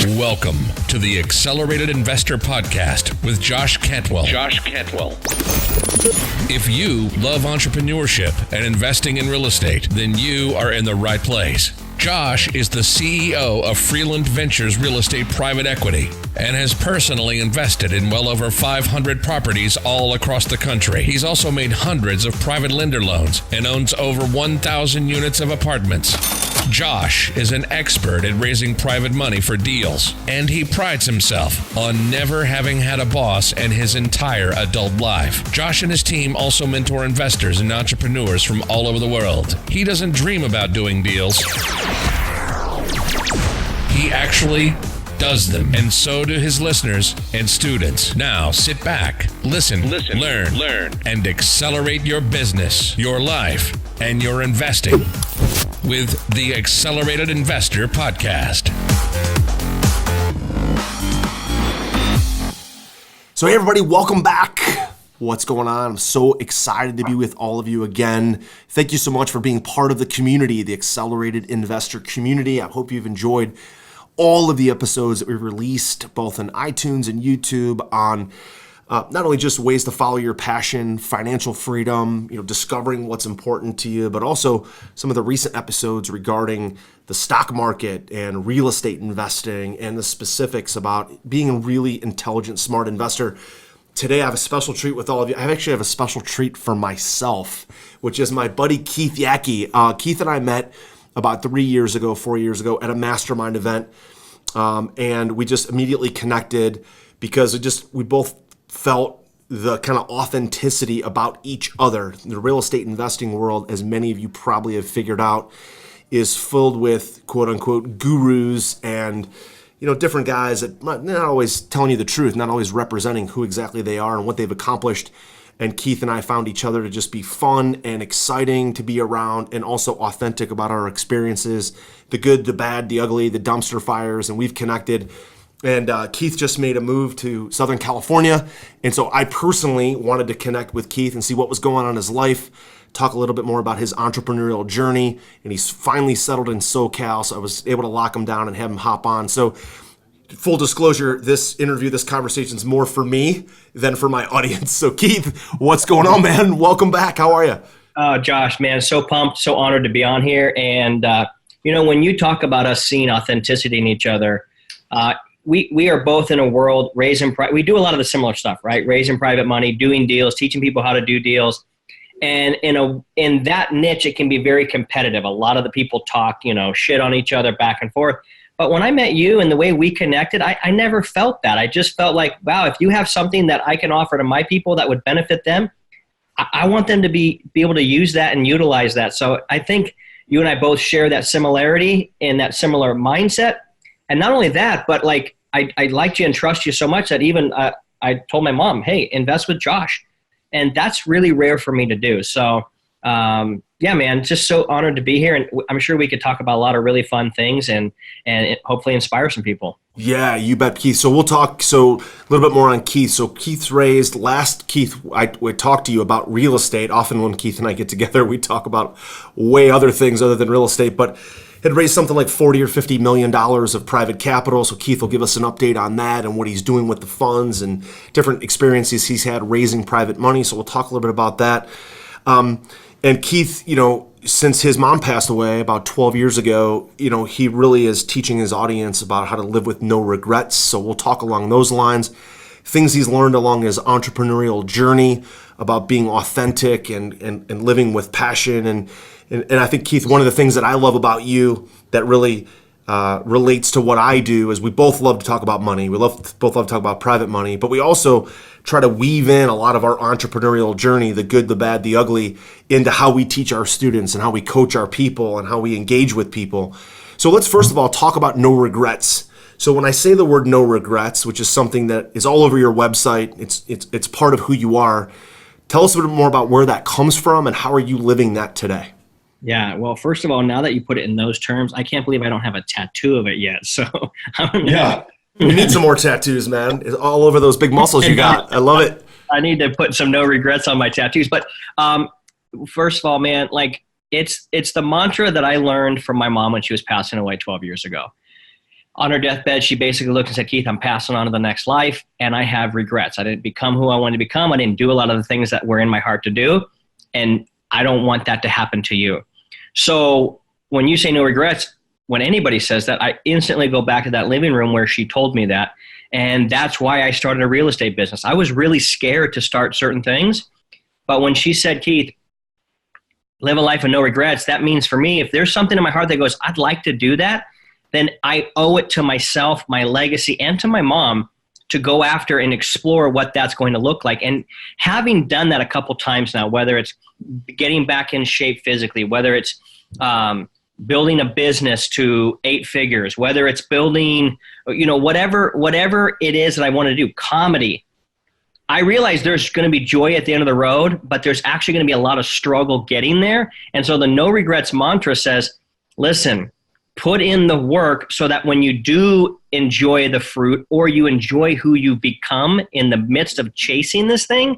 Welcome to the Accelerated Investor Podcast with Josh Cantwell. If you love entrepreneurship and investing in real estate, then you are in the right place. Josh is the CEO of Freeland Ventures Real Estate Private Equity and has personally invested in well over 500 properties all across the country. He's also made hundreds of private lender loans and owns over 1,000 units of apartments. Josh is an expert at raising private money for deals, and he prides himself on never having had a boss in his entire adult life. Josh and his team also mentor investors and entrepreneurs from all over the world. He doesn't dream about doing deals. He actually does them, and so do his listeners and students. Now sit back, listen, learn, and accelerate your business, your life, and your investing with the Accelerated Investor Podcast. So hey everybody, welcome back. What's going on? I'm so excited to be with all of you again. Thank you so much for being part of the community, the Accelerated Investor community. I hope you've enjoyed all of the episodes that we've released, both on iTunes and YouTube, on not only just ways to follow your passion, financial freedom, discovering what's important to you, but also some of the recent episodes regarding the stock market and real estate investing and the specifics about being a really intelligent, smart investor. Today, I have a special treat with all of you. I actually have a special treat for myself, which is my buddy Keith Yackey. Keith and I met about 4 years ago at a mastermind event. And we just immediately connected because we both felt the kind of authenticity about each other. The real estate investing world, as many of you probably have figured out, is filled with quote unquote gurus and different guys that not always telling you the truth, not always representing who exactly they are and what they've accomplished. And Keith and I found each other to just be fun and exciting to be around and also authentic about our experiences, the good, the bad, the ugly, the dumpster fires, and we've connected. And Keith just made a move to Southern California. And so I personally wanted to connect with Keith and see what was going on in his life, talk a little bit more about his entrepreneurial journey. And he's finally settled in SoCal, so I was able to lock him down and have him hop on. So full disclosure, this conversation is more for me than for my audience. So Keith, what's going on, man? Welcome back. How are you? Josh, man, so pumped, so honored to be on here. And, when you talk about us seeing authenticity in each other, we are both in a world we do a lot of the similar stuff, right? Raising private money, doing deals, teaching people how to do deals. And in that niche, it can be very competitive. A lot of the people talk, shit on each other back and forth. But when I met you and the way we connected, I never felt that. I just felt like, wow, if you have something that I can offer to my people that would benefit them, I want them to be able to use that and utilize that. So I think you and I both share that similarity and that similar mindset. And not only that, but I liked you and trust you so much that even I told my mom, hey, invest with Josh. And that's really rare for me to do. So yeah, man, just so honored to be here. And I'm sure we could talk about a lot of really fun things and hopefully inspire some people. Yeah, you bet, Keith. So we'll talk a little bit more on Keith. So Keith's raised, I talked to you about real estate. Often when Keith and I get together, we talk about way other things other than real estate, but had raised something like $40 or $50 million of private capital. So Keith will give us an update on that and what he's doing with the funds and different experiences he's had raising private money. So we'll talk a little bit about that. And Keith, since his mom passed away about 12 years ago, he really is teaching his audience about how to live with no regrets. So we'll talk along those lines. Things he's learned along his entrepreneurial journey about being authentic and living with passion. And I think, Keith, one of the things that I love about you that really relates to what I do is we both love to talk about money. We both love to talk about private money, but we also try to weave in a lot of our entrepreneurial journey, the good, the bad, the ugly, into how we teach our students and how we coach our people and how we engage with people. So let's first of all talk about no regrets. So when I say the word no regrets, which is something that is all over your website, it's part of who you are. Tell us a bit more about where that comes from and how are you living that today? Yeah, well, first of all, now that you put it in those terms, I can't believe I don't have a tattoo of it yet. So yeah. You need some more tattoos, man. It's all over those big muscles you got. I love it. I need to put some no regrets on my tattoos. But first of all, man, it's the mantra that I learned from my mom when she was passing away 12 years ago. On her deathbed, she basically looked and said, Keith, I'm passing on to the next life, and I have regrets. I didn't become who I wanted to become. I didn't do a lot of the things that were in my heart to do, and I don't want that to happen to you. So when you say no regrets, when anybody says that, I instantly go back to that living room where she told me that, and that's why I started a real estate business. I was really scared to start certain things, but when she said, Keith, live a life of no regrets, that means for me, if there's something in my heart that goes, I'd like to do that, then I owe it to myself, my legacy, and to my mom to go after and explore what that's going to look like. And having done that a couple times now, whether it's getting back in shape physically, whether it's building a business to 8 figures, whether it's building, whatever it is that I want to do, comedy, I realize there's going to be joy at the end of the road, but there's actually going to be a lot of struggle getting there. And so the no regrets mantra says, listen, put in the work so that when you do enjoy the fruit or you enjoy who you become in the midst of chasing this thing,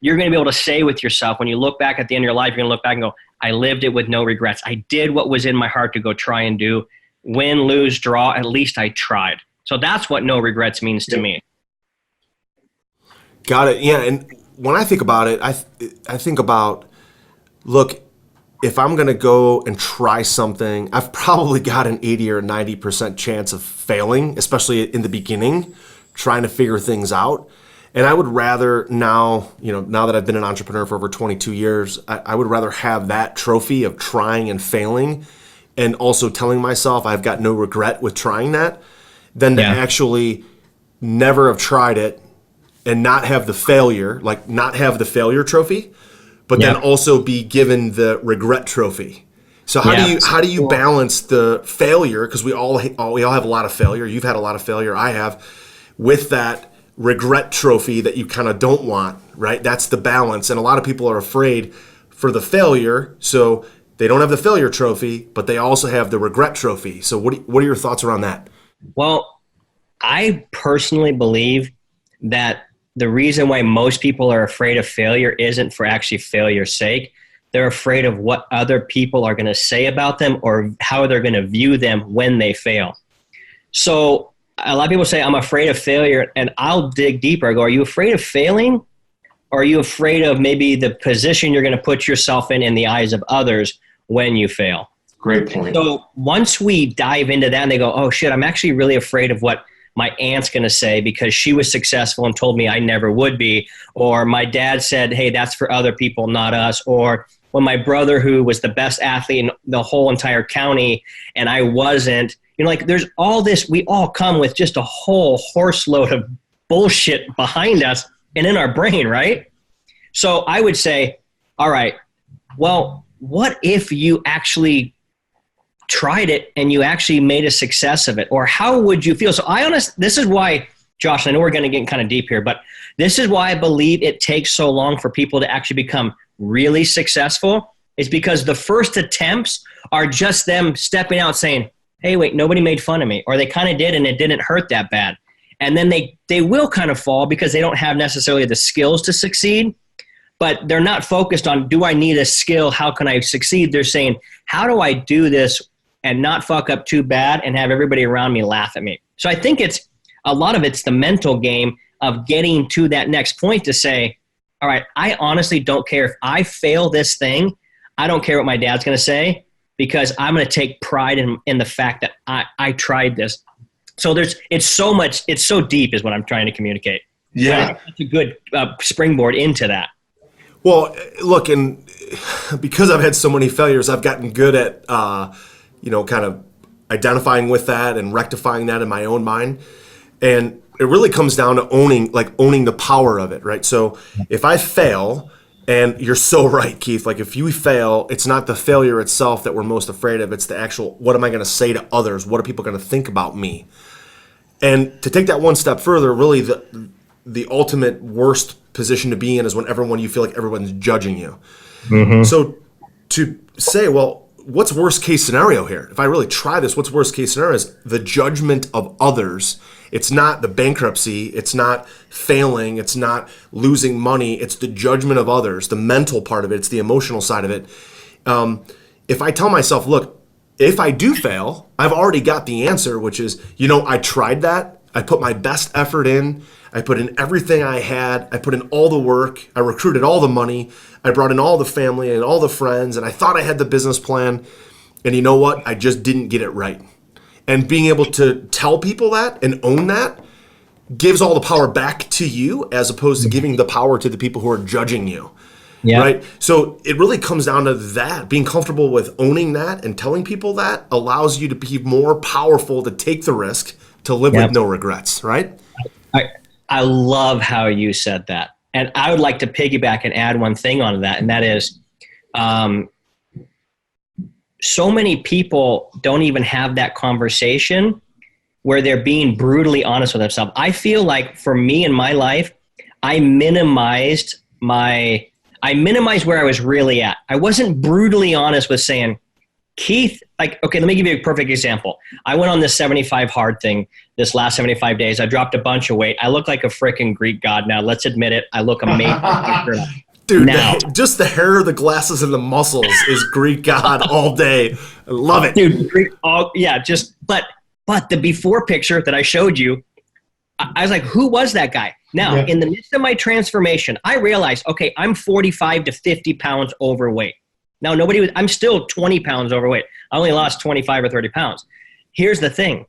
you're going to be able to say with yourself, when you look back at the end of your life, you're going to look back and go, I lived it with no regrets. I did what was in my heart to go try and do. Win, lose, draw, at least I tried. So that's what no regrets means to me. Got it. Yeah. And when I think about it, I think about, look, if I'm going to go and try something, I've probably got an 80 or 90% chance of failing, especially in the beginning, trying to figure things out. And I would rather now that I've been an entrepreneur for over 22 years, I would rather have that trophy of trying and failing and also telling myself I've got no regret with trying that than to actually never have tried it and not have the failure, like not have the failure trophy, but then also be given the regret trophy. So how do you balance the failure, because we all have a lot of failure. You've had a lot of failure. I have, with that regret trophy that you kind of don't want, right? That's the balance. And a lot of people are afraid for the failure, so they don't have the failure trophy, but they also have the regret trophy. So what are your thoughts around that? Well, I personally believe that the reason why most people are afraid of failure isn't for actually failure's sake. They're afraid of what other people are going to say about them or how they're going to view them when they fail. So a lot of people say, I'm afraid of failure, and I'll dig deeper. I go, are you afraid of failing? Or are you afraid of maybe the position you're going to put yourself in the eyes of others when you fail? Great point. So once we dive into that and they go, oh shit, I'm actually really afraid of what my aunt's going to say because she was successful and told me I never would be. Or my dad said, hey, that's for other people, not us. Or when my brother, who was the best athlete in the whole entire county and I wasn't, there's all this, we all come with just a whole horse load of bullshit behind us and in our brain, right? So I would say, all right, well, what if you actually tried it and you actually made a success of it? Or how would you feel? So this is why, Josh, I know we're going to get kind of deep here, but this is why I believe it takes so long for people to actually become really successful, is because the first attempts are just them stepping out saying, hey, wait, nobody made fun of me, or they kind of did and it didn't hurt that bad. And then they will kind of fall because they don't have necessarily the skills to succeed, but they're not focused on, do I need a skill? How can I succeed? They're saying, how do I do this and not fuck up too bad and have everybody around me laugh at me? So I think a lot of it's the mental game of getting to that next point to say, all right, I honestly don't care if I fail this thing. I don't care what my dad's going to say, because I'm going to take pride in the fact that I tried this. So it's so deep is what I'm trying to communicate. Yeah. It's a good springboard into that. Well, look, and because I've had so many failures, I've gotten good at, kind of identifying with that and rectifying that in my own mind. And it really comes down to owning the power of it, right? So if I fail, and you're so right, Keith, like if you fail, it's not the failure itself that we're most afraid of. It's the actual, what am I going to say to others? What are people going to think about me? And to take that one step further, really the ultimate worst position to be in is whenever you feel like everyone's judging you. Mm-hmm. So to say, well, what's worst case scenario here? If I really try this, what's worst case scenario is the judgment of others. It's not the bankruptcy. It's not failing. It's not losing money. It's the judgment of others, the mental part of it. It's the emotional side of it. If I tell myself, look, if I do fail, I've already got the answer, which is, I tried that. I put my best effort in. I put in everything I had. I put in all the work. I recruited all the money. I brought in all the family and all the friends, and I thought I had the business plan. And you know what? I just didn't get it right. And being able to tell people that and own that gives all the power back to you, as opposed to giving the power to the people who are judging you. Yeah. Right. So it really comes down to that. Being comfortable with owning that and telling people that allows you to be more powerful to take the risk, to live with no regrets. Right. I love how you said that. And I would like to piggyback and add one thing onto that. And that is, so many people don't even have that conversation where they're being brutally honest with themselves. I feel like for me in my life, I minimized where I was really at. I wasn't brutally honest with saying, Keith, okay, let me give you a perfect example. I went on this 75 hard thing this last 75 days. I dropped a bunch of weight. I look like a freaking Greek god now. Let's admit it. I look amazing. Dude, just the hair, the glasses, and the muscles is Greek god all day. I love it. Dude, but the before picture that I showed you, I was like, who was that guy? Now, in the midst of my transformation, I realized, okay, I'm 45 to 50 pounds overweight. Now, I'm still 20 pounds overweight. I only lost 25 or 30 pounds. Here's the thing,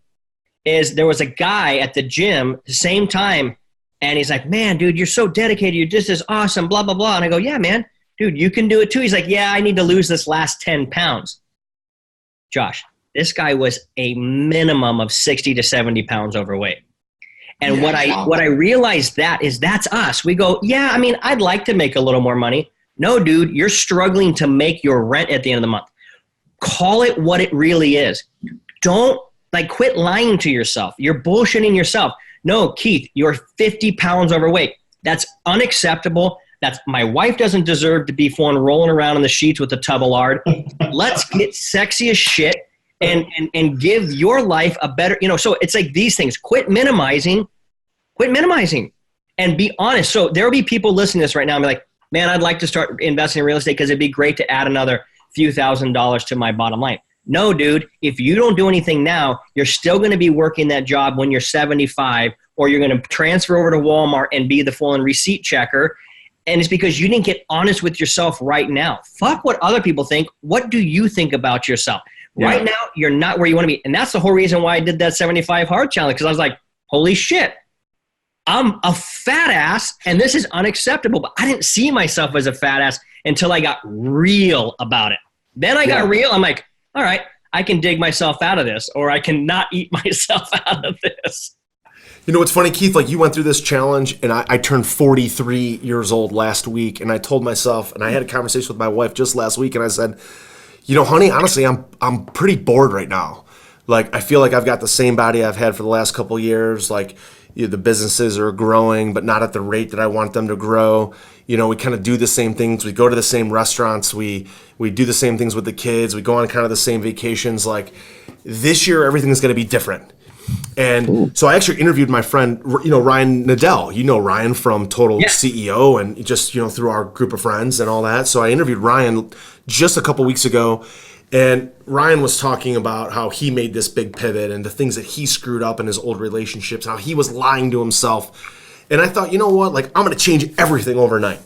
is there was a guy at the gym the same time, and he's like, man, dude, you're so dedicated. You're just as awesome, blah, blah, blah. And I go, yeah, man, dude, you can do it too. He's like, yeah, I need to lose this last 10 pounds. Josh, this guy was a minimum of 60 to 70 pounds overweight. And what I realized that's us. We go, yeah, I mean, I'd like to make a little more money. No, dude, you're struggling to make your rent at the end of the month. Call it what it really is. Don't quit lying to yourself. You're bullshitting yourself. No, Keith, you're 50 pounds overweight. That's unacceptable. My wife doesn't deserve to be rolling around in the sheets with a tub of lard. Let's get sexy as shit and give your life a better, so it's like these things. Quit minimizing and be honest. So there'll be people listening to this right now and be like, man, I'd like to start investing in real estate because it'd be great to add another few $1,000s to my bottom line. No, dude, if you don't do anything now, you're still going to be working that job when you're 75, or you're going to transfer over to Walmart and be the full-on receipt checker. And it's because you didn't get honest with yourself right now. Fuck what other people think. What do you think about yourself? Yeah. Right now, you're not where you want to be. And that's the whole reason why I did that 75 hard challenge, because I was like, holy shit, I'm a fat ass and this is unacceptable. But I didn't see myself as a fat ass until I got real about it. Then I got real. I'm like, all right, I can dig myself out of this, or I can not eat myself out of this. You know what's funny, Keith? You went through this challenge, and I turned 43 years old last week, and I told myself, and I had a conversation with my wife just last week, and I said, honey, honestly, I'm pretty bored right now. I feel like I've got the same body I've had for the last couple of years. The businesses are growing, but not at the rate that I want them to grow. We kind of do the same things. We go to the same restaurants. We do the same things with the kids. We go on kind of the same vacations. This year, everything's going to be different. And so I actually interviewed my friend, Ryan Nadell. Ryan from Total CEO, and just, through our group of friends and all that. So I interviewed Ryan just a couple weeks ago, and Ryan was talking about how he made this big pivot and the things that he screwed up in his old relationships, how he was lying to himself. And I thought, you know what, I'm going to change everything overnight.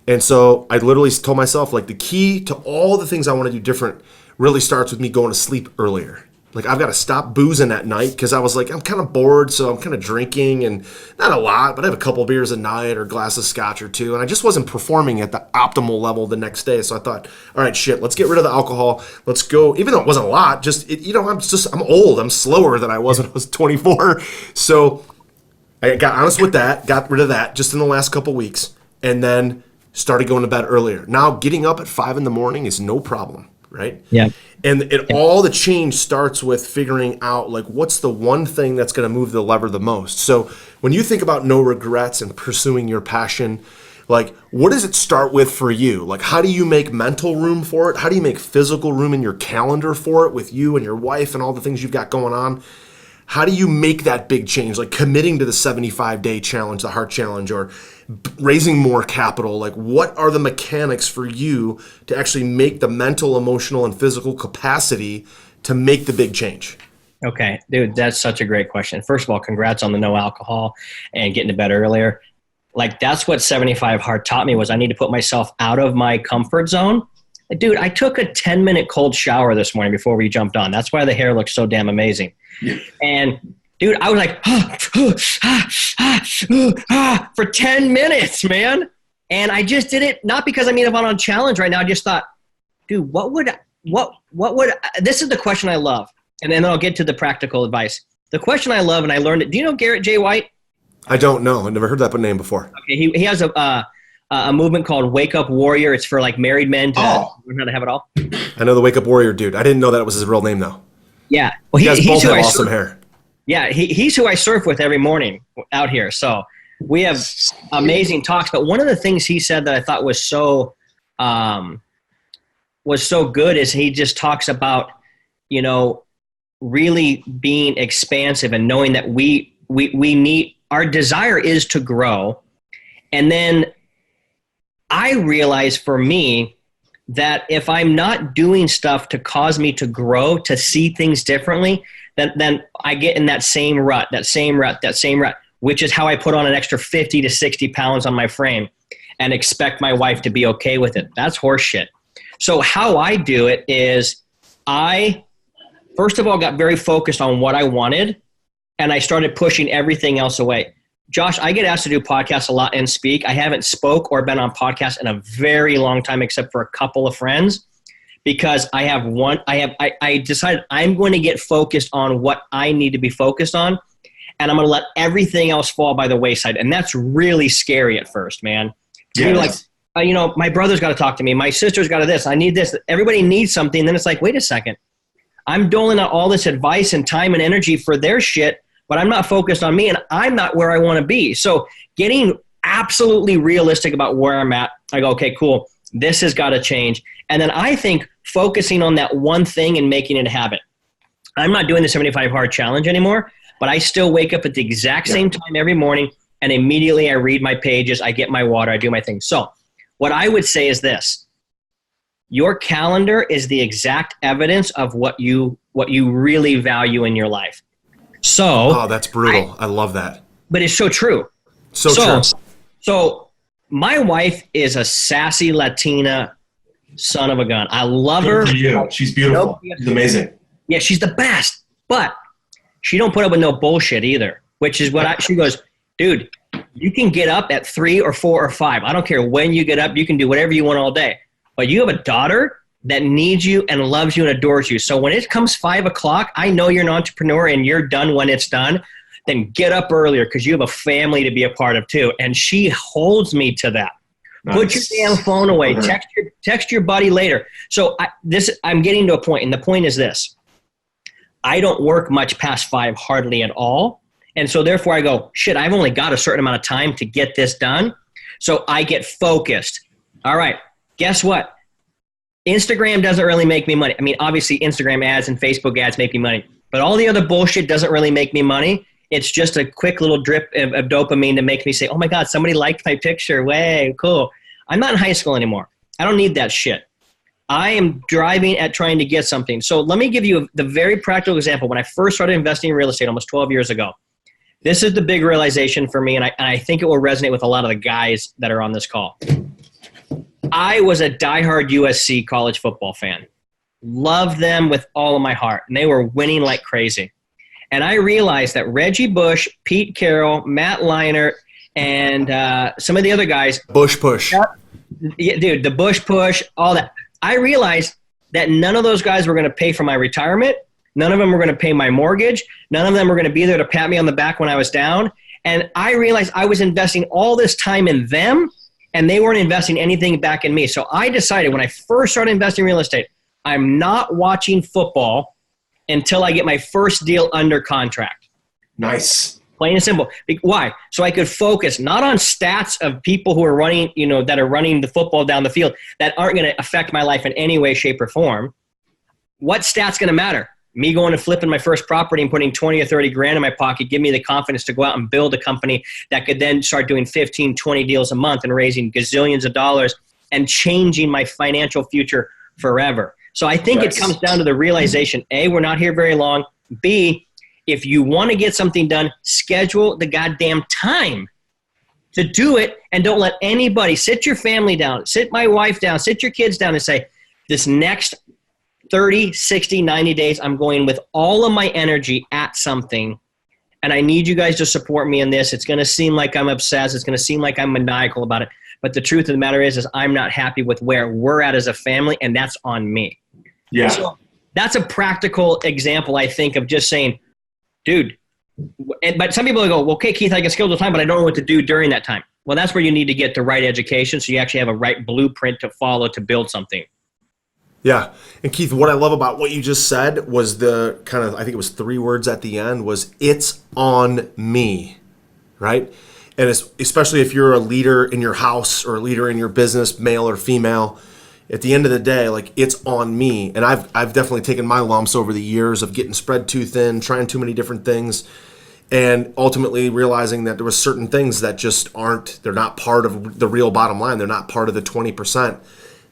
And so I literally told myself, the key to all the things I want to do different really starts with me going to sleep earlier. I've got to stop boozing at night, because I was I'm kind of bored, so I'm kind of drinking, and not a lot, but I have a couple beers a night or a glass of scotch or two, and I just wasn't performing at the optimal level the next day. So I thought, all right, shit, let's get rid of the alcohol. Let's go, even though it wasn't a lot, I'm old. I'm slower than I was when I was 24. So I got honest with that, got rid of that just in the last couple weeks, and then started going to bed earlier. Now getting up at 5 a.m. is no problem, right? Yeah. And all the change starts with figuring out what's the one thing that's going to move the lever the most. So when you think about no regrets and pursuing your passion, what does it start with for you? How do you make mental room for it? How do you make physical room in your calendar for it with you and your wife and all the things you've got going on? How do you make that big change, committing to the 75-day challenge, the heart challenge, or raising more capital? What are the mechanics for you to actually make the mental, emotional, and physical capacity to make the big change? Okay, dude, that's such a great question. First of all, congrats on the no alcohol and getting to bed earlier. Like, that's what 75 Hard taught me, was I need to put myself out of my comfort zone. Dude, I took a 10-minute cold shower this morning before we jumped on. That's why the hair looks so damn amazing. Yeah. And dude, I was like, for 10 minutes, man. And I just did it, not because I'm on a challenge right now. I just thought, dude, what would, this is the question I love. And then I'll get to the practical advice. The question I love, and I learned it. Do you know Garrett J. White? I don't know. I've never heard that name before. Okay, he has a movement called Wake Up Warrior. It's for like married men to learn how to have it all. I know the Wake Up Warrior dude. I didn't know that was his real name though. Yeah. Well, he's both have awesome hair. Yeah, he's who I surf with every morning out here. So we have amazing talks. But one of the things he said that I thought was so good is he just talks about, really being expansive and knowing that we need, our desire is to grow. And then I realize for me that if I'm not doing stuff to cause me to grow, to see things differently, then I get in that same rut, which is how I put on an extra 50 to 60 pounds on my frame and expect my wife to be okay with it. That's horseshit. So how I do it is I, first of all, got very focused on what I wanted, and I started pushing everything else away. Josh, I get asked to do podcasts a lot and speak. I haven't spoke or been on podcasts in a very long time, except for a couple of friends, because I decided I'm going to get focused on what I need to be focused on, and I'm going to let everything else fall by the wayside. And that's really scary at first, man. Yes. You're like, my brother's got to talk to me. My sister's got to this. I need this. Everybody needs something. And then it's like, wait a second. I'm doling out all this advice and time and energy for their shit, but I'm not focused on me, and I'm not where I want to be. So getting absolutely realistic about where I'm at, I go, okay, cool. This has got to change. And then I think focusing on that one thing and making it a habit. I'm not doing the 75 Hard challenge anymore, but I still wake up at the exact same time every morning, and immediately I read my pages, I get my water, I do my thing. So what I would say is this. Your calendar is the exact evidence of what you really value in your life. So, that's brutal. I love that. But it's so true. So true. So my wife is a sassy Latina son of a gun. I love her. Good for you. She's beautiful. She's amazing. Yeah, she's the best. But she don't put up with no bullshit either, which is what she goes, dude, you can get up at 3 or 4 or 5. I don't care when you get up. You can do whatever you want all day. But you have a daughter that needs you and loves you and adores you. So when it comes 5 o'clock, I know you're an entrepreneur and you're done when it's done. Then get up earlier because you have a family to be a part of too. And she holds me to that. Nice. Put your damn phone away. Text your buddy later. So I'm getting to a point, and the point is this. I don't work much past 5 hardly at all. And so therefore I go, shit, I've only got a certain amount of time to get this done. So I get focused. All right. Guess what? Instagram doesn't really make me money. I mean, obviously Instagram ads and Facebook ads make me money, but all the other bullshit doesn't really make me money. It's just a quick little drip of dopamine to make me say, oh my God, somebody liked my picture. Way cool. I'm not in high school anymore. I don't need that shit. I am driving at trying to get something. So let me give you the very practical example. When I first started investing in real estate almost 12 years ago, this is the big realization for me. And I think it will resonate with a lot of the guys that are on this call. I was a diehard USC college football fan. Loved them with all of my heart. And they were winning like crazy. And I realized that Reggie Bush, Pete Carroll, Matt Leinart, and some of the other guys. Bush push. Yeah, dude, the Bush push, all that. I realized that none of those guys were going to pay for my retirement. None of them were going to pay my mortgage. None of them were going to be there to pat me on the back when I was down. And I realized I was investing all this time in them, and they weren't investing anything back in me. So I decided when I first started investing in real estate, I'm not watching football until I get my first deal under contract. Nice. Plain and simple. Why? So I could focus not on stats of people who are running, that are running the football down the field that aren't going to affect my life in any way, shape, or form. What stat's going to matter? Me going and flipping my first property and putting 20 or 30 grand in my pocket, give me the confidence to go out and build a company that could then start doing 15, 20 deals a month and raising gazillions of dollars and changing my financial future forever. So I think it comes down to the realization, A, we're not here very long. B, if you want to get something done, schedule the goddamn time to do it, and don't let anybody sit your family down, sit my wife down, sit your kids down and say, this next 30, 60, 90 days, I'm going with all of my energy at something, and I need you guys to support me in this. It's going to seem like I'm obsessed. It's going to seem like I'm maniacal about it. But the truth of the matter is I'm not happy with where we're at as a family, and that's on me. Yeah. So that's a practical example, I think, of just saying, dude, but some people go, well, okay, Keith, I can schedule time, but I don't know what to do during that time. Well, that's where you need to get the right education so you actually have a right blueprint to follow to build something. Yeah. And Keith, what I love about what you just said was the kind of, I think it was 3 words at the end, was it's on me, right? And especially if you're a leader in your house or a leader in your business, male or female, at the end of the day, like, it's on me. And I've definitely taken my lumps over the years of getting spread too thin, trying too many different things, and ultimately realizing that there were certain things that just they're not part of the real bottom line. They're not part of the 20%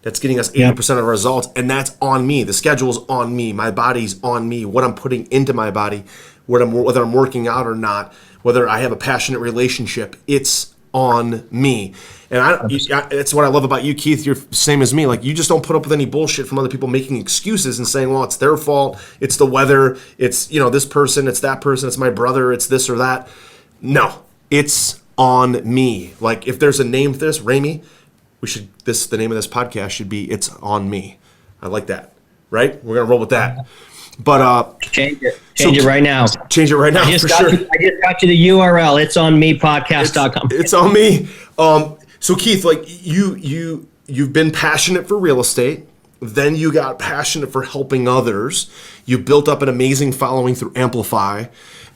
that's getting us 80% of our results. And that's on me. The schedule's on me. My body's on me. What I'm putting into my body, whether I'm working out or not, whether I have a passionate relationship, it's on me. And it's what I love about you, Keith. You're the same as me. Like, you just don't put up with any bullshit from other people making excuses and saying, well, it's their fault. It's the weather. It's, this person. It's that person. It's my brother. It's this or that. No, it's on me. Like, if there's a name for this, Ramey, the name of this podcast should be It's On Me. I like that. Right? We're going to roll with that. But change it. Change it right now. Change it right now. I just got you the URL. It's on me podcast.com. It's on me. So Keith, like, you've been passionate for real estate. Then you got passionate for helping others. You built up an amazing following through Amplify.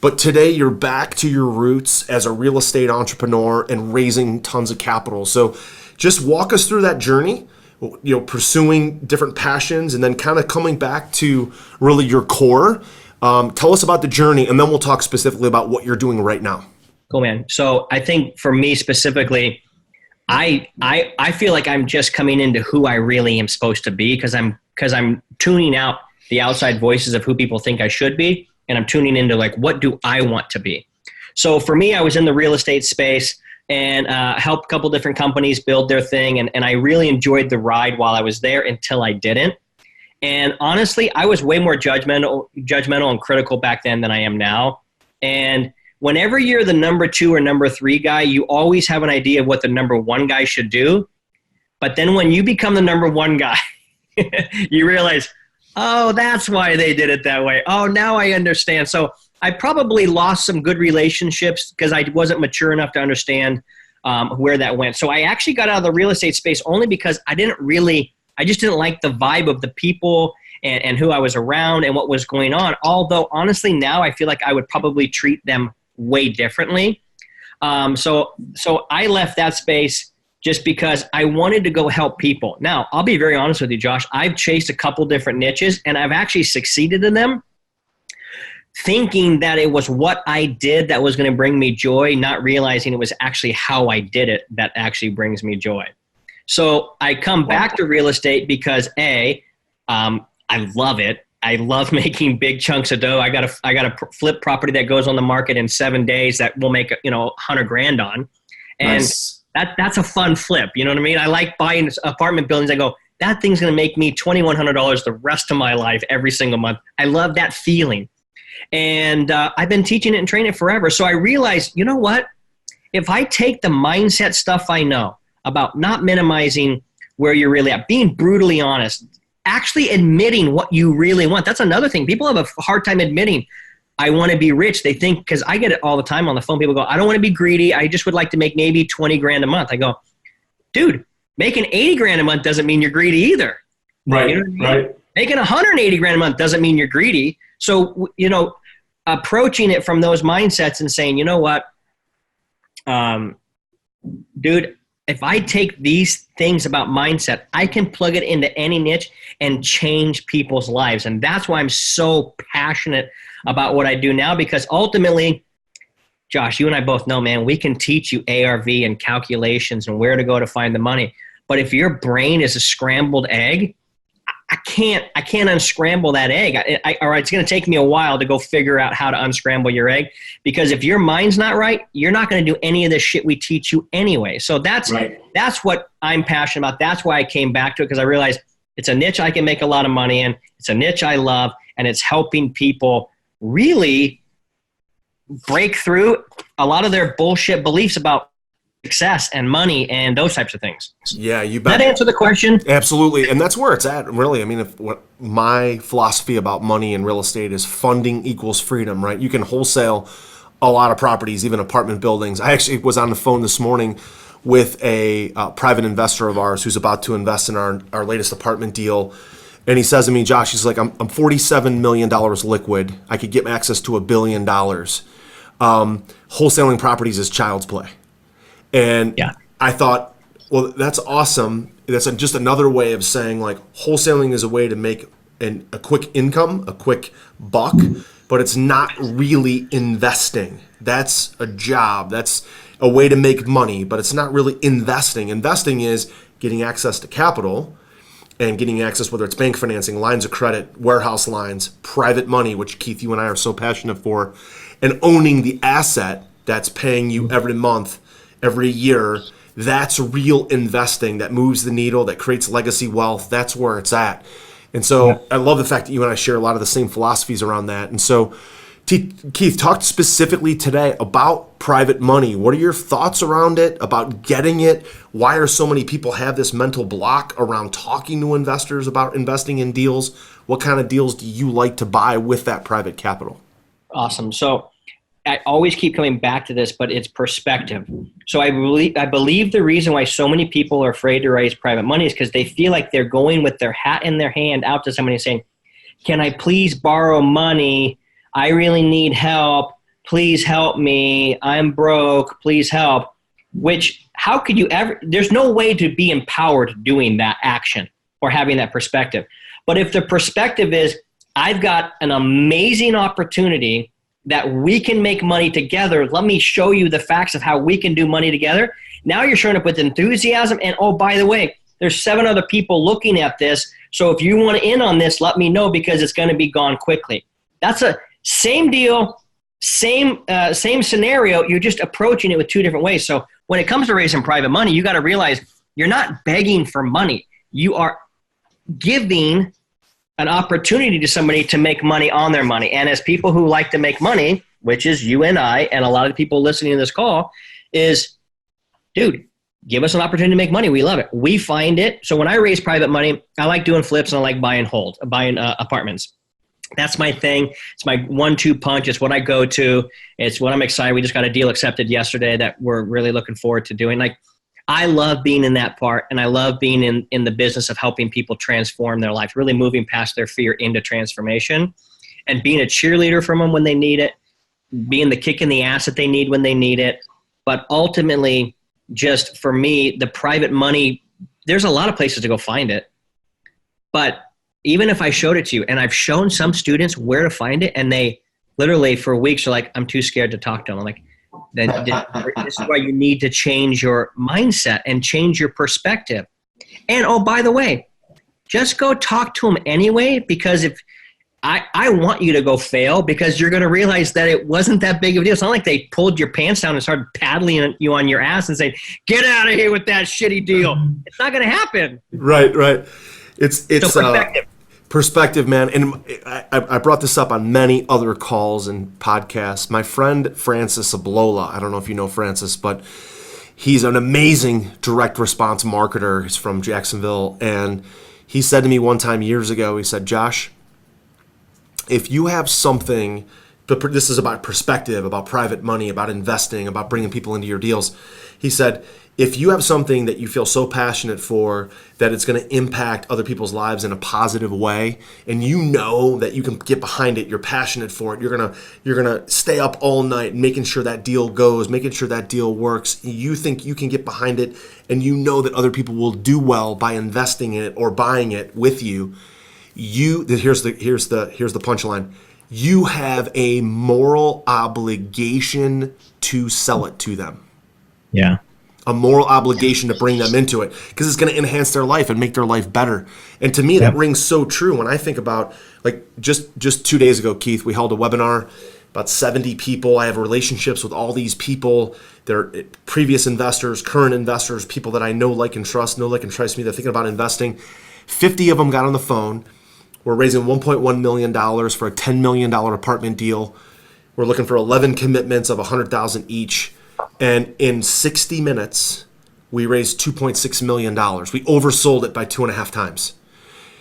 But today you're back to your roots as a real estate entrepreneur and raising tons of capital. So just walk us through that journey, pursuing different passions and then kind of coming back to really your core. Tell us about the journey, and then we'll talk specifically about what you're doing right now. Cool, man. So I think for me specifically, I feel like I'm just coming into who I really am supposed to be because I'm tuning out the outside voices of who people think I should be, and I'm tuning into, like, what do I want to be? So for me, I was in the real estate space and helped a couple different companies build their thing, and I really enjoyed the ride while I was there until I didn't. And honestly, I was way more judgmental and critical back then than I am now. And whenever you're the number 2 or number 3 guy, you always have an idea of what the number 1 guy should do. But then when you become the number 1 guy, you realize, oh, that's why they did it that way. Oh, now I understand. So I probably lost some good relationships because I wasn't mature enough to understand where that went. So I actually got out of the real estate space only because I just didn't like the vibe of the people and who I was around and what was going on. Although honestly, now I feel like I would probably treat them way differently. So I left that space just because I wanted to go help people. Now, I'll be very honest with you, Josh. I've chased a couple different niches and I've actually succeeded in them, thinking that it was what I did that was going to bring me joy, not realizing it was actually how I did it that actually brings me joy. So I come back to real estate because I love it. I love making big chunks of dough. I got a flip property that goes on the market in 7 days that we'll make $100,000 on, and nice. That's a fun flip. You know what I mean? I like buying apartment buildings. I go, that thing's going to make me $2,100 the rest of my life every single month. I love that feeling. And I've been teaching it and training it forever. So I realized, you know what? If I take the mindset stuff I know about not minimizing where you're really at, being brutally honest, actually admitting what you really want. That's another thing. People have a hard time admitting, I want to be rich. They think, because I get it all the time on the phone, people go, I don't want to be greedy. I just would like to make maybe $20,000 a month. I go, dude, making $80,000 a month doesn't mean you're greedy either. Right, you know what I mean? right. Making $180,000 a month doesn't mean you're greedy. So, approaching it from those mindsets and saying, you know what, dude, if I take these things about mindset, I can plug it into any niche and change people's lives. And that's why I'm so passionate about what I do now, because ultimately, Josh, you and I both know, man, we can teach you ARV and calculations and where to go to find the money. But if your brain is a scrambled egg, can't unscramble that egg. Or it's going to take me a while to go figure out how to unscramble your egg, because if your mind's not right, you're not going to do any of the shit we teach you anyway. So that's what I'm passionate about. That's why I came back to it, because I realized it's a niche I can make a lot of money in. It's a niche I love, and it's helping people really break through a lot of their bullshit beliefs about success and money and those types of things. Yeah, you bet. That answer the question? Absolutely. And that's where it's at, really. I mean, what my philosophy about money and real estate is funding equals freedom, right? You can wholesale a lot of properties, even apartment buildings. I actually was on the phone this morning with a private investor of ours who's about to invest in our latest apartment deal. And he says to me, Josh, he's like, I'm $47 million liquid. I could get access to $1 billion. Wholesaling properties is child's play. And I thought, well, that's awesome. That's just another way of saying, like, wholesaling is a way to make a quick income, a quick buck, but it's not really investing. That's a job. That's a way to make money, but it's not really investing. Investing is getting access to capital and getting access, whether it's bank financing, lines of credit, warehouse lines, private money, which Keith, you and I are so passionate for, and owning the asset that's paying you every month, every year. That's real investing that moves the needle, that creates legacy wealth. That's where it's at. And so I love the fact that you and I share a lot of the same philosophies around that. And so Keith, talked specifically today about private money. What are your thoughts around it, about getting it? Why are so many people have this mental block around talking to investors about investing in deals? What kind of deals do you like to buy with that private capital? Awesome. So I always keep coming back to this, but it's perspective. So I believe the reason why so many people are afraid to raise private money is because they feel like they're going with their hat in their hand out to somebody saying, can I please borrow money? I really need help. Please help me. I'm broke. Please help. Which, how could you ever, there's no way to be empowered doing that action or having that perspective. But if the perspective is, I've got an amazing opportunity that we can make money together. Let me show you the facts of how we can do money together. Now you're showing up with enthusiasm. And oh, by the way, there's 7 other people looking at this. So if you want to in on this, let me know, because it's going to be gone quickly. That's a same deal, same scenario. You're just approaching it with 2 different ways. So when it comes to raising private money, you got to realize you're not begging for money. You are giving an opportunity to somebody to make money on their money. And as people who like to make money, which is you and I, and a lot of people listening to this call, is, dude, give us an opportunity to make money. We love it. We find it. So when I raise private money, I like doing flips and I like buying apartments. That's my thing. It's my 1-2 punch. It's what I go to. It's what I'm excited. We just got a deal accepted yesterday that we're really looking forward to doing. Like, I love being in that part, and I love being in the business of helping people transform their life, really moving past their fear into transformation, and being a cheerleader for them when they need it, being the kick in the ass that they need when they need it. But ultimately, just for me, the private money, there's a lot of places to go find it. But even if I showed it to you, and I've shown some students where to find it, and they literally for weeks are like, I'm too scared to talk to them. I'm like, then this is why you need to change your mindset and change your perspective. And oh, by the way, just go talk to them anyway, because if I want you to go fail, because you're going to realize that it wasn't that big of a deal. It's not like they pulled your pants down and started paddling you on your ass and saying, get out of here with that shitty deal. It's not going to happen. Right. It's so perspective, man. And I brought this up on many other calls and podcasts. My friend Francis Ablola, I don't know if you know Francis, but he's an amazing direct response marketer. He's from Jacksonville. And he said to me one time years ago, he said, Josh, if you have something, but this is about perspective, about private money, about investing, about bringing people into your deals. He said, if you have something that you feel so passionate for that it's going to impact other people's lives in a positive way, and you know that you can get behind it, you're passionate for it, you're gonna stay up all night making sure that deal goes, making sure that deal works. You think you can get behind it, and you know that other people will do well by investing in it or buying it with you. Here's the punchline. You have a moral obligation to sell it to them. Yeah. a moral obligation to bring them into it because it's going to enhance their life and make their life better. And to me, that rings so true when I think about, like, just 2 days ago, Keith, we held a webinar, about 70 people. I have relationships with all these people. They're previous investors, current investors, people that I know, like, and trust me. They're thinking about investing. 50 of them got on the phone. We're raising $1.1 million for a $10 million apartment deal. We're looking for 11 commitments of $100,000 each. And in 60 minutes, we raised $2.6 million. We oversold it by 2.5 times.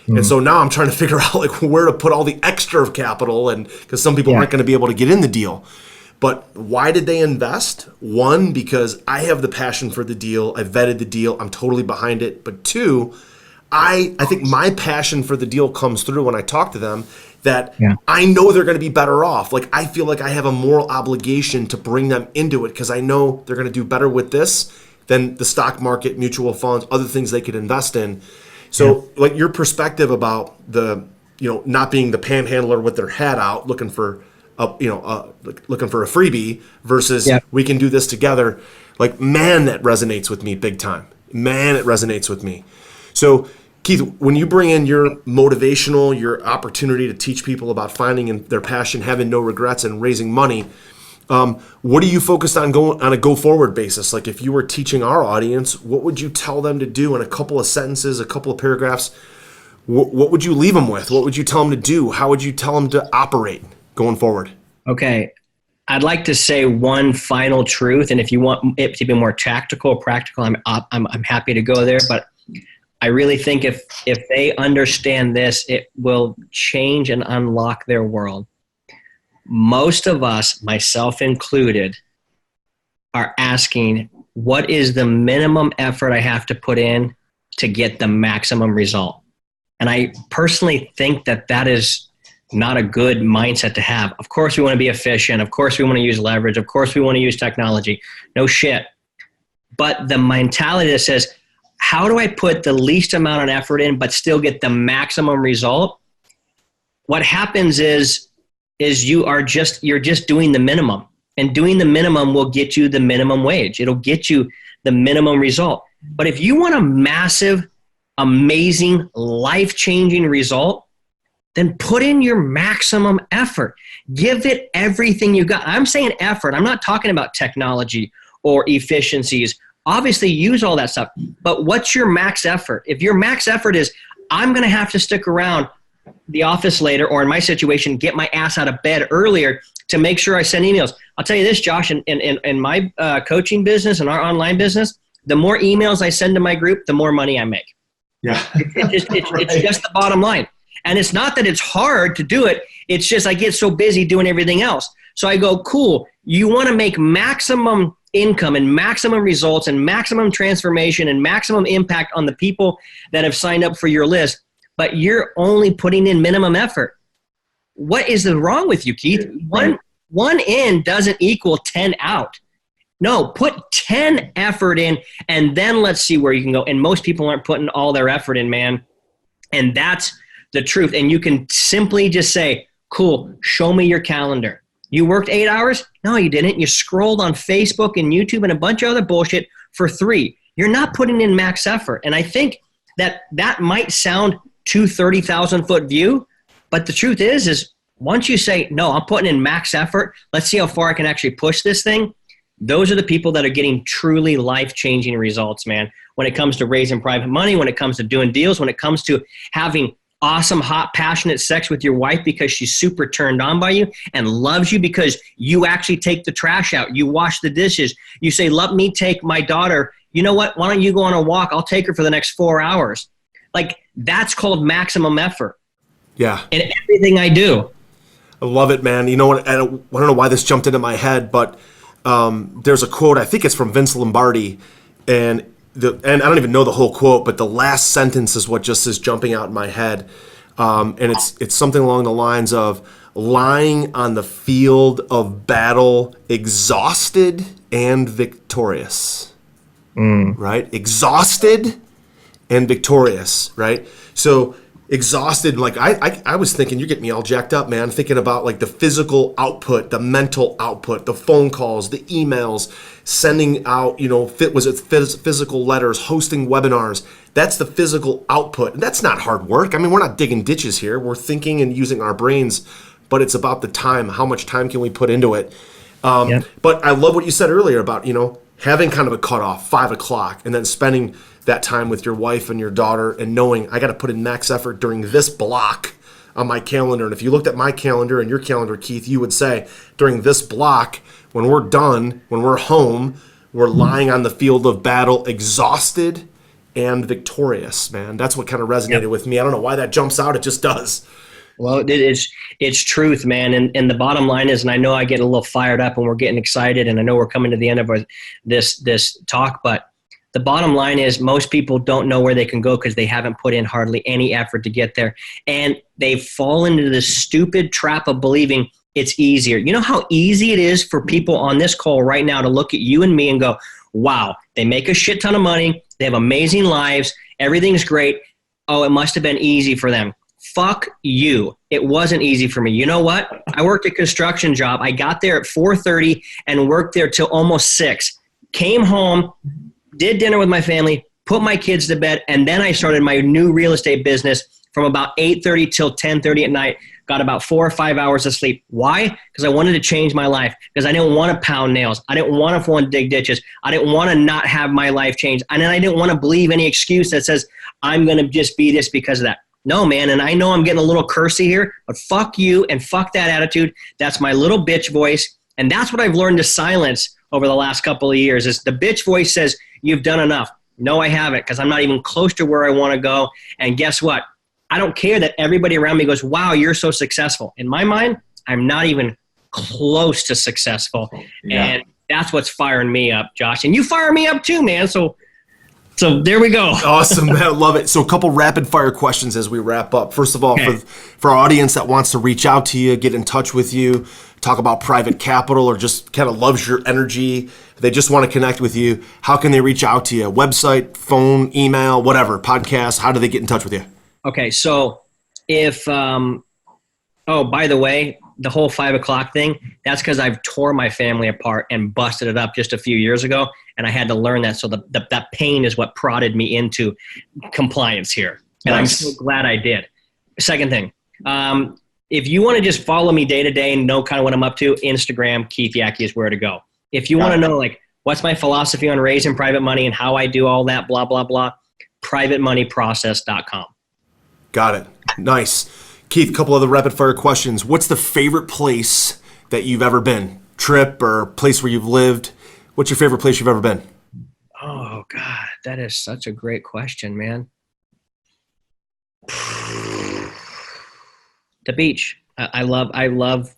And so now I'm trying to figure out, like, where to put all the extra capital, and because some people aren't going to be able to get in the deal. But why did they invest? One, because I have the passion for the deal. I vetted the deal. I'm totally behind it. But two, I think my passion for the deal comes through when I talk to them, that I know they're going to be better off. Like, I feel like I have a moral obligation to bring them into it because I know they're going to do better with this than the stock market, mutual funds, other things they could invest in. So like your perspective about the, not being the panhandler with their hat out looking for looking for a freebie versus we can do this together. Like, man, that resonates with me big time. Man, it resonates with me. So Keith, when you bring in your motivational, your opportunity to teach people about finding their passion, having no regrets, and raising money, what are you focused on on a go-forward basis? Like, if you were teaching our audience, what would you tell them to do in a couple of sentences, a couple of paragraphs? What would you leave them with? What would you tell them to do? How would you tell them to operate going forward? Okay. I'd like to say one final truth, and if you want it to be more tactical or practical, I'm happy to go there. But I really think if they understand this, it will change and unlock their world. Most of us, myself included, are asking, what is the minimum effort I have to put in to get the maximum result? And I personally think that is not a good mindset to have. Of course, we want to be efficient. Of course, we want to use leverage. Of course, we want to use technology. No shit. But the mentality that says, how do I put the least amount of effort in but still get the maximum result? What happens is you're just doing the minimum, and doing the minimum will get you the minimum wage. It'll get you the minimum result. But if you want a massive, amazing, life-changing result, then put in your maximum effort. Give it everything you got. I'm saying effort. I'm not talking about technology or efficiencies. Obviously, use all that stuff. But what's your max effort? If your max effort is, I'm going to have to stick around the office later, or in my situation, get my ass out of bed earlier to make sure I send emails. I'll tell you this, Josh, in my coaching business and our online business, the more emails I send to my group, the more money I make. Yeah. It's just the bottom line. And it's not that it's hard to do it. It's just I get so busy doing everything else. So I go, cool, you want to make maximum income and maximum results and maximum transformation and maximum impact on the people that have signed up for your list, but you're only putting in minimum effort. What is wrong with you, Keith? One in doesn't equal 10 out. No, put 10 effort in, and then let's see where you can go. And most people aren't putting all their effort in, man. And that's the truth. And you can simply just say, cool, show me your calendar. You worked 8 hours? No, you didn't. You scrolled on Facebook and YouTube and a bunch of other bullshit for 3. You're not putting in max effort. And I think that might sound too 30,000-foot view, but the truth is once you say, no, I'm putting in max effort, let's see how far I can actually push this thing, those are the people that are getting truly life-changing results, man. When it comes to raising private money, when it comes to doing deals, when it comes to having awesome, hot, passionate sex with your wife because she's super turned on by you and loves you because you actually take the trash out. You wash the dishes. You say, let me take my daughter. You know what? Why don't you go on a walk? I'll take her for the next 4 hours. Like, that's called maximum effort. Yeah. In everything I do. I love it, man. You know what? I don't know why this jumped into my head, but there's a quote. I think it's from Vince Lombardi, and I don't even know the whole quote, but the last sentence is what just is jumping out in my head, and it's something along the lines of lying on the field of battle, exhausted and victorious. Right? Exhausted and victorious. Right? So exhausted. Like I was thinking, you're getting me all jacked up, man. Thinking about like the physical output, the mental output, the phone calls, the emails, sending out, physical letters, hosting webinars. That's the physical output. And that's not hard work. I mean, we're not digging ditches here. We're thinking and using our brains, but it's about the time. How much time can we put into it? But I love what you said earlier about, having kind of a cutoff, 5 o'clock, and then spending that time with your wife and your daughter and knowing I got to put in max effort during this block on my calendar. And if you looked at my calendar and your calendar, Keith, you would say during this block, when we're done, when we're home, we're lying on the field of battle, exhausted and victorious, man. That's what kind of resonated with me. I don't know why that jumps out. It just does. Well, it's truth, man. And the bottom line is, and I know I get a little fired up and we're getting excited, and I know we're coming to the end of this talk, but the bottom line is most people don't know where they can go because they haven't put in hardly any effort to get there. And they fall into this stupid trap of believing it's easier. You know how easy it is for people on this call right now to look at you and me and go, wow, they make a shit ton of money. They have amazing lives. Everything's great. Oh, it must have been easy for them. Fuck you. It wasn't easy for me. You know what? I worked a construction job. I got there at 4:30 and worked there till almost 6. Came home, did dinner with my family, put my kids to bed, and then I started my new real estate business from about 8:30 till 10:30 at night. Got about 4 or 5 hours of sleep. Why? Because I wanted to change my life. Because I didn't want to pound nails. I didn't want to dig ditches. I didn't want to not have my life change. And then I didn't want to believe any excuse that says, I'm going to just be this because of that. No, man, and I know I'm getting a little cursy here, but fuck you and fuck that attitude. That's my little bitch voice, and that's what I've learned to silence over the last couple of years is the bitch voice says, you've done enough. No, I haven't, because I'm not even close to where I want to go, and guess what? I don't care that everybody around me goes, wow, you're so successful. In my mind, I'm not even close to successful, and that's what's firing me up, Josh, and you fire me up too, man, so there we go. Awesome, man. I love it. So a couple rapid fire questions as we wrap up. First of all, for our audience that wants to reach out to you, get in touch with you, talk about private capital, or just kind of loves your energy, they just want to connect with you, how can they reach out to you? Website, phone, email, whatever, podcast, how do they get in touch with you? Okay, so if, by the way, the whole 5 o'clock thing, that's because I've tore my family apart and busted it up just a few years ago, and I had to learn that. So that pain is what prodded me into compliance here, and nice. I'm so glad I did. Second thing, if you want to just follow me day to day and know kind of what I'm up to, Instagram, Keith Yackey is where to go. If you want to know like what's my philosophy on raising private money and how I do all that, blah, blah, blah, privatemoneyprocess.com. Got it. Nice. Keith, a couple other rapid fire questions. What's the favorite place that you've ever been? Trip or place where you've lived? What's your favorite place you've ever been? Oh, God, that is such a great question, man. The beach. I love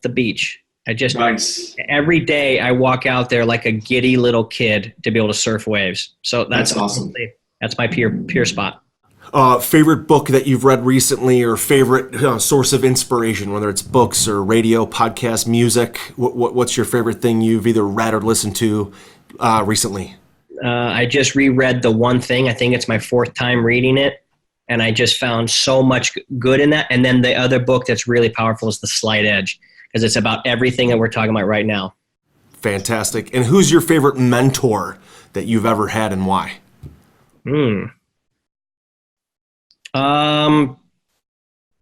the beach. Nice. Every day I walk out there like a giddy little kid to be able to surf waves. So that's awesome. That's my pure spot. Favorite book that you've read recently, or favorite source of inspiration, whether it's books or radio, podcast, music. What's your favorite thing you've either read or listened to recently? I just reread The One Thing. I think it's my 4th time reading it, and I just found so much good in that. And then the other book that's really powerful is The Slight Edge, because it's about everything that we're talking about right now. Fantastic. And who's your favorite mentor that you've ever had, and why?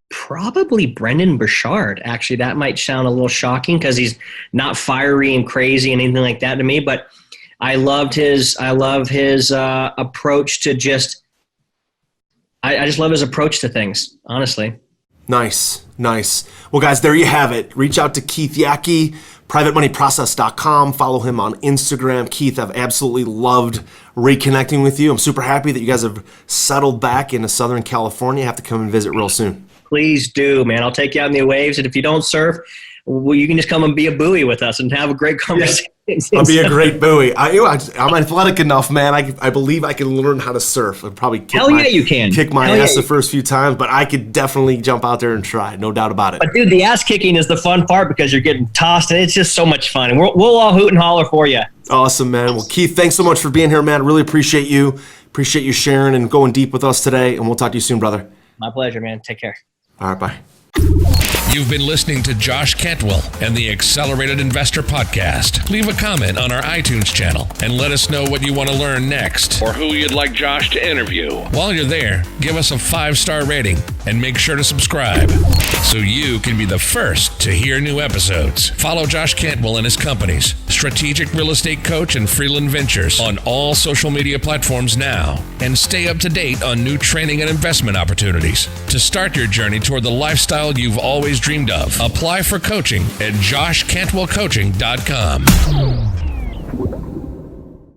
Probably Brendan Burchard. Actually, that might sound a little shocking because he's not fiery and crazy and anything like that to me, but I love his approach to just, I just love his approach to things, honestly. Nice. Well, guys, there you have it. Reach out to Keith Yackey, privatemoneyprocess.com. Follow him on Instagram. Keith, I've absolutely loved reconnecting with you. I'm super happy that you guys have settled back into Southern California. Have to come and visit real soon. Please do, man. I'll take you out in the waves, and if you don't surf, well, you can just come and be a buoy with us and have a great conversation. I'll be a great buoy. I'm athletic enough, man. I believe I can learn how to surf. I'd probably kick my ass the first few times, but I could definitely jump out there and try. No doubt about it. But dude, the ass kicking is the fun part because you're getting tossed, and it's just so much fun. And we'll all hoot and holler for you. Awesome, man. Well, Keith, thanks so much for being here, man. Really appreciate you. Appreciate you sharing and going deep with us today, and we'll talk to you soon, brother. My pleasure, man. Take care. All right, bye. You've been listening to Josh Cantwell and the Accelerated Investor Podcast. Leave a comment on our iTunes channel and let us know what you want to learn next or who you'd like Josh to interview. While you're there, give us a 5-star rating and make sure to subscribe so you can be the first to hear new episodes. Follow Josh Cantwell and his companies, Strategic Real Estate Coach and Freeland Ventures, on all social media platforms now, and stay up to date on new training and investment opportunities. To start your journey toward the lifestyle you've always dreamed of, apply for coaching at joshcantwellcoaching.com.